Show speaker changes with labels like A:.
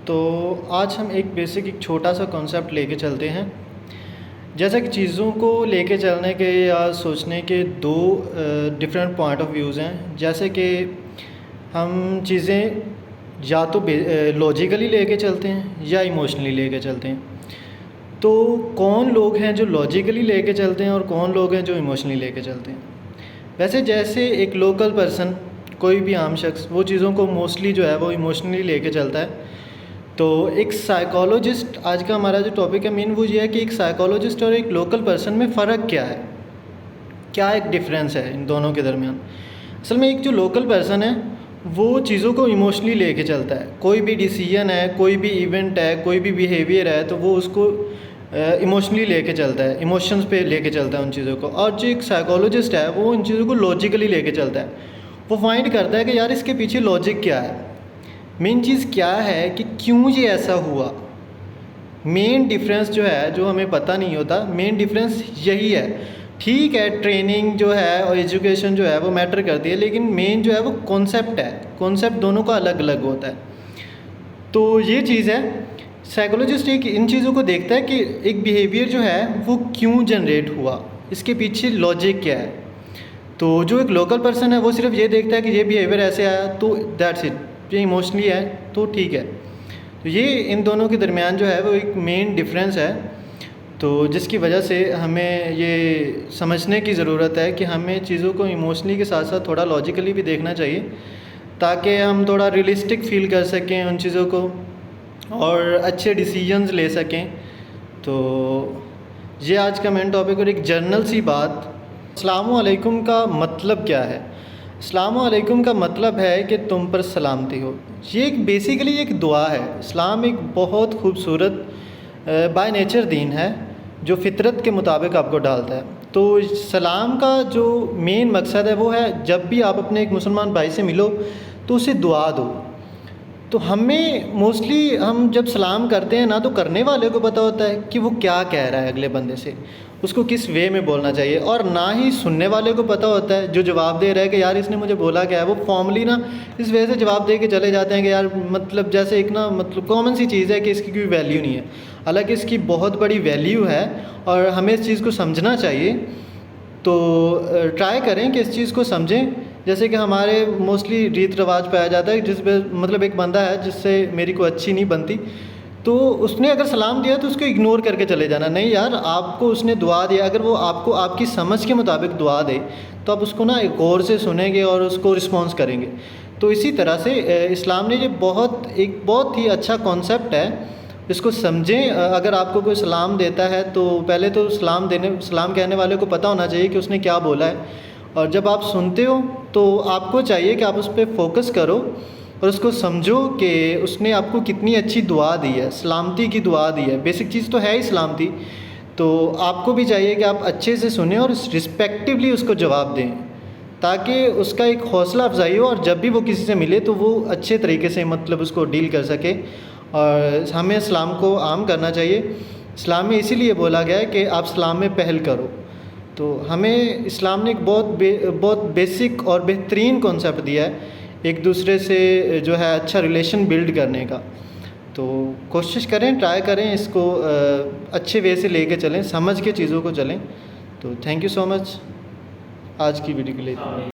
A: تو آج ہم ایک چھوٹا سا کانسیپٹ لے کے چلتے ہیں. جیسا کہ چیزوں کو لے کے چلنے کے یا سوچنے کے دو ڈفرینٹ پوائنٹ آف ویوز ہیں. جیسے کہ ہم چیزیں یا تو لاجیکلی لے کے چلتے ہیں یا ایموشنلی لے کے چلتے ہیں. تو کون لوگ ہیں جو لاجیکلی لے کے چلتے ہیں اور کون لوگ ہیں جو ایموشنلی لے کے چلتے ہیں؟ ویسے جیسے ایک لوکل پرسن، کوئی بھی عام شخص، وہ چیزوں کو موسٹلی جو ہے وہ ایموشنلی لے کے چلتا ہے. تو ایک سائیکالوجسٹ، آج کا ہمارا جو ٹاپک ہے مین وہ یہ ہے کہ ایک سائیکالوجسٹ اور ایک لوکل پرسن میں فرق کیا ہے، کیا ایک ڈفرینس ہے ان دونوں کے درمیان. اصل میں ایک جو لوکل پرسن ہے وہ چیزوں کو ایموشنلی لے کے چلتا ہے. کوئی بھی ڈیسیژن ہے، کوئی بھی ایونٹ ہے، کوئی بھی بیہیویئر ہے تو وہ اس کو ایموشنلی لے کے چلتا ہے، ایموشنز پہ لے کے چلتا ہے ان چیزوں کو. اور جو ایک سائیکالوجسٹ ہے وہ ان چیزوں کو لاجیکلی لے کے چلتا ہے. وہ فائنڈ کرتا ہے کہ یار اس کے پیچھے لاجک کیا ہے، مین چیز کیا ہے کہ کیوں یہ ایسا ہوا. مین ڈفرینس جو ہے، جو ہمیں پتہ نہیں ہوتا، مین ڈفرینس یہی ہے. ٹھیک ہے، ٹریننگ جو ہے اور ایجوکیشن جو ہے وہ میٹر کرتی ہے، لیکن مین جو ہے وہ کانسیپٹ ہے. کانسیپٹ دونوں کا الگ الگ ہوتا ہے. تو یہ چیز ہے. سائیکالوجسٹ ایک ان چیزوں کو دیکھتا ہے کہ ایک بیہیویئر جو ہے وہ کیوں جنریٹ ہوا، اس کے پیچھے لاجک کیا ہے. تو جو ایک لوکل پرسن ہے وہ صرف یہ دیکھتا ہے کہ یہ بیہیویئر ایسے آیا تو دیٹس اٹ، یہ ایموشنلی ہے تو ٹھیک ہے. تو یہ ان دونوں کے درمیان جو ہے وہ ایک مین ڈفرینس ہے. تو جس کی وجہ سے ہمیں یہ سمجھنے کی ضرورت ہے کہ ہمیں چیزوں کو ایموشنلی کے ساتھ ساتھ تھوڑا لاجیکلی بھی دیکھنا چاہیے، تاکہ ہم تھوڑا ریئلسٹک فیل کر سکیں ان چیزوں کو اور اچھے ڈیسیژنز لے سکیں. تو یہ آج کا مین ٹاپک. اور ایک جنرل سی بات، السلام علیکم کا مطلب کیا ہے؟ السلام علیکم کا مطلب ہے کہ تم پر سلامتی ہو. یہ ایک بیسیکلی ایک دعا ہے. اسلام ایک بہت خوبصورت بائی نیچر دین ہے جو فطرت کے مطابق آپ کو ڈالتا ہے. تو سلام کا جو مین مقصد ہے وہ ہے جب بھی آپ اپنے ایک مسلمان بھائی سے ملو تو اسے دعا دو. تو ہمیں موسٹلی ہم جب سلام کرتے ہیں، نہ تو کرنے والے کو پتہ ہوتا ہے کہ وہ کیا کہہ رہا ہے اگلے بندے سے، اس کو کس وے میں بولنا چاہیے، اور نہ ہی سننے والے کو پتہ ہوتا ہے جو جواب دے رہا ہے کہ یار اس نے مجھے بولا کیا ہے. وہ فارملی نا اس وجہ سے جواب دے کے چلے جاتے ہیں کہ یار مطلب جیسے ایک نا مطلب کامن سی چیز ہے کہ اس کی کوئی ویلیو نہیں ہے. حالانکہ اس کی بہت بڑی ویلیو ہے اور ہمیں اس چیز کو سمجھنا چاہیے. تو ٹرائی کریں کہ اس چیز کو سمجھیں. جیسے کہ ہمارے موسٹلی ریت رواج پایا جاتا ہے جس پہ مطلب ایک بندہ ہے جس سے میری کوئی اچھی نہیں بنتی، تو اس نے اگر سلام دیا تو اس کو اگنور کر کے چلے جانا. نہیں یار، آپ کو اس نے دعا دیا، اگر وہ آپ کو آپ کی سمجھ کے مطابق دعا دے تو آپ اس کو نا غور سے سنیں گے اور اس کو رسپانس کریں گے. تو اسی طرح سے اسلام نے یہ ایک بہت ہی اچھا کانسیپٹ ہے، اس کو سمجھیں. اگر آپ کو کوئی سلام دیتا ہے تو پہلے تو سلام کہنے والے کو پتہ ہونا چاہیے کہ اس نے کیا بولا ہے. اور جب آپ سنتے ہو تو آپ کو چاہیے کہ آپ اس پہ فوکس کرو اور اس کو سمجھو کہ اس نے آپ کو کتنی اچھی دعا دی ہے، سلامتی کی دعا دی ہے. بیسک چیز تو ہے ہی سلامتی. تو آپ کو بھی چاہیے کہ آپ اچھے سے سنیں اور رسپیکٹیولی اس کو جواب دیں، تاکہ اس کا ایک حوصلہ افزائی ہو اور جب بھی وہ کسی سے ملے تو وہ اچھے طریقے سے مطلب اس کو ڈیل کر سکے. اور ہمیں اسلام کو عام کرنا چاہیے. اسلام میں اسی لیے بولا گیا ہے کہ آپ اسلام میں پہل کرو. تو ہمیں اسلام نے ایک بہت بیسک اور بہترین کانسیپٹ دیا ہے ایک دوسرے سے جو ہے اچھا ریلیشن بلڈ کرنے کا. تو کوشش کریں، ٹرائی کریں، اس کو اچھے وے سے لے کے چلیں، سمجھ کے چیزوں کو چلیں. تو تھینک یو سو مچ آج کی ویڈیو کے لیے.